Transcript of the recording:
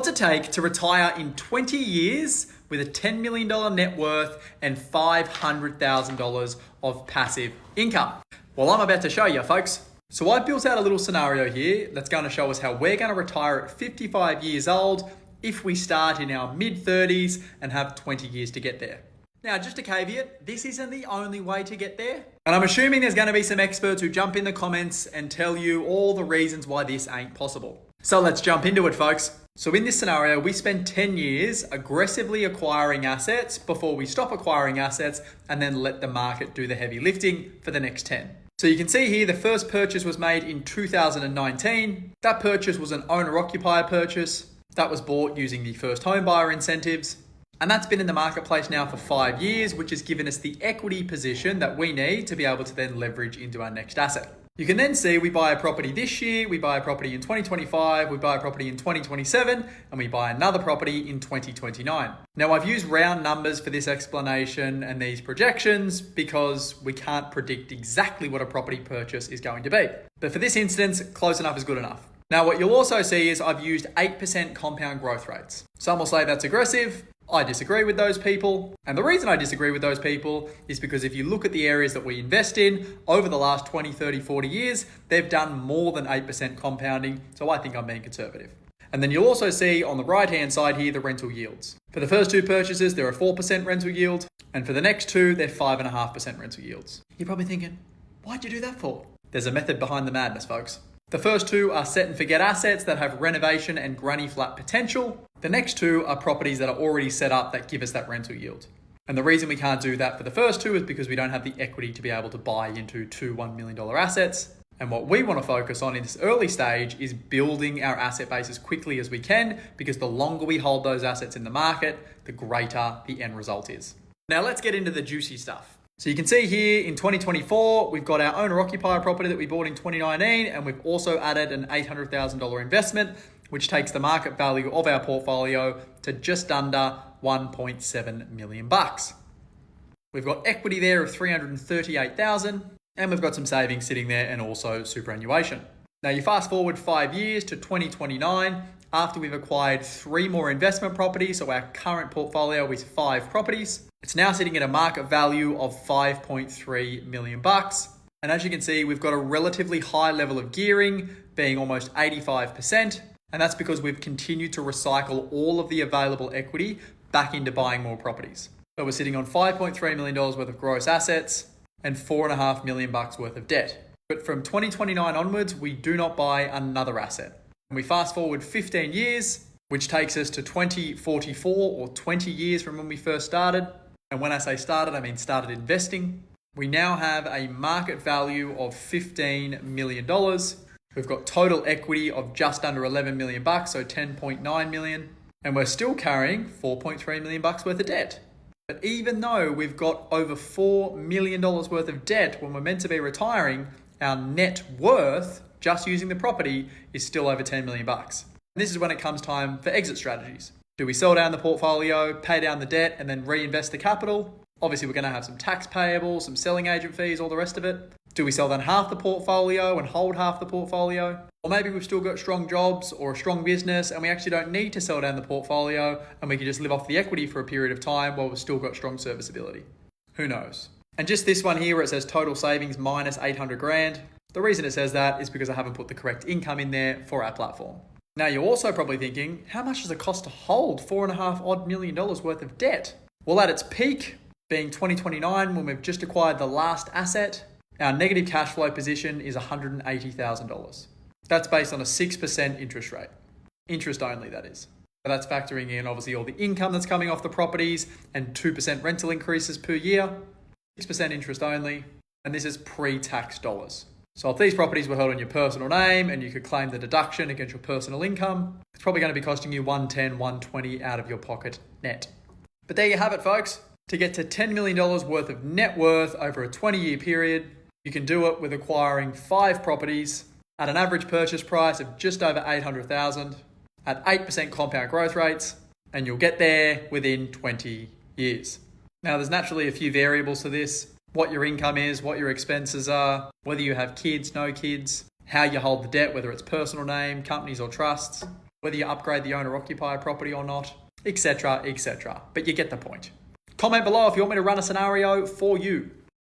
What's it take to retire in 20 years with a $10 million net worth and $500,000 of passive income? Well, I'm about to show you, folks. So I've built out a little scenario here that's going to show us how we're going to retire at 55 years old if we start in our mid-30s and have 20 years to get there. Now, just a caveat, this isn't the only way to get there. And I'm assuming there's going to be some experts who jump in the comments and tell you all the reasons why this ain't possible. So let's jump into it, folks. So in this scenario, we spend 10 years aggressively acquiring assets before we stop acquiring assets and then let the market do the heavy lifting for the next 10. So you can see here, the first purchase was made in 2019. That purchase was an owner-occupier purchase. That was bought using the first home buyer incentives. And that's been in the marketplace now for 5 years, which has given us the equity position that we need to be able to then leverage into our next asset. You can then see we buy a property this year, we buy a property in 2025, we buy a property in 2027, and we buy another property in 2029. Now, I've used round numbers for this explanation and these projections because we can't predict exactly what a property purchase is going to be. But for this instance, close enough is good enough. Now, what you'll also see is I've used 8% compound growth rates. Some will say that's aggressive. I disagree with those people. And the reason I disagree with those people is because if you look at the areas that we invest in over the last 20, 30, 40 years, they've done more than 8% compounding. So I think I'm being conservative. And then you'll also see on the right-hand side here, the rental yields. For the first two purchases, they're a 4% rental yield. And for the next two, they're 5.5% rental yields. You're probably thinking, why'd you do that for? There's a method behind the madness, folks. The first two are set and forget assets that have renovation and granny flat potential. The next two are properties that are already set up that give us that rental yield. And the reason we can't do that for the first two is because we don't have the equity to be able to buy into two $1 million assets. And what we want to focus on in this early stage is building our asset base as quickly as we can, because the longer we hold those assets in the market, the greater the end result is. Now let's get into the juicy stuff. So you can see here in 2024, we've got our owner-occupier property that we bought in 2019, and we've also added an $800,000 investment, which takes the market value of our portfolio to just under $1.7 million. We've got equity there of $338,000, and we've got some savings sitting there and also superannuation. Now you fast forward 5 years to 2029, after we've acquired 3 more investment properties, so our current portfolio is 5 properties. It's now sitting at a market value of $5.3 million. And as you can see, we've got a relatively high level of gearing, being almost 85%. And that's because we've continued to recycle all of the available equity back into buying more properties. So we're sitting on $5.3 million worth of gross assets and $4.5 million worth of debt. But from 2029 onwards, we do not buy another asset. And we fast forward 15 years, which takes us to 2044 or 20 years from when we first started. And when I say started, I mean started investing. We now have a market value of $15 million. We've got total equity of just under $11 million, so $10.9 million. And we're still carrying $4.3 million worth of debt. But even though we've got over $4 million worth of debt when we're meant to be retiring, our net worth, just using the property, is still over $10 million. And this is when it comes time for exit strategies. Do we sell down the portfolio, pay down the debt, and then reinvest the capital? Obviously, we're going to have some tax payable, some selling agent fees, all the rest of it. Do we sell down half the portfolio and hold half the portfolio? Or maybe we've still got strong jobs or a strong business and we actually don't need to sell down the portfolio and we can just live off the equity for a period of time while we've still got strong serviceability. Who knows? And just this one here where it says total savings minus 800 grand. The reason it says that is because I haven't put the correct income in there for our platform. Now you're also probably thinking, how much does it cost to hold $4.5 million worth of debt? Well, at its peak, being 2029 when we've just acquired the last asset, our negative cash flow position is $180,000. That's based on a 6% interest rate. Interest only, that is. But that's factoring in obviously all the income that's coming off the properties and 2% rental increases per year, 6% interest only, and this is pre-tax dollars. So if these properties were held in your personal name and you could claim the deduction against your personal income, it's probably going to be costing you $110, $120 out of your pocket net. But there you have it, folks. To get to $10 million worth of net worth over a 20-year period, you can do it with acquiring 5 properties at an average purchase price of just over $800,000 at 8% compound growth rates, and you'll get there within 20 years. Now, there's naturally a few variables to this. What your income is, what your expenses are, whether you have kids, no kids, how you hold the debt, whether it's personal name, companies or trusts. whether you upgrade the owner-occupier property or not, etc., etc. But you get the point. Comment below if you want me to run a scenario for you.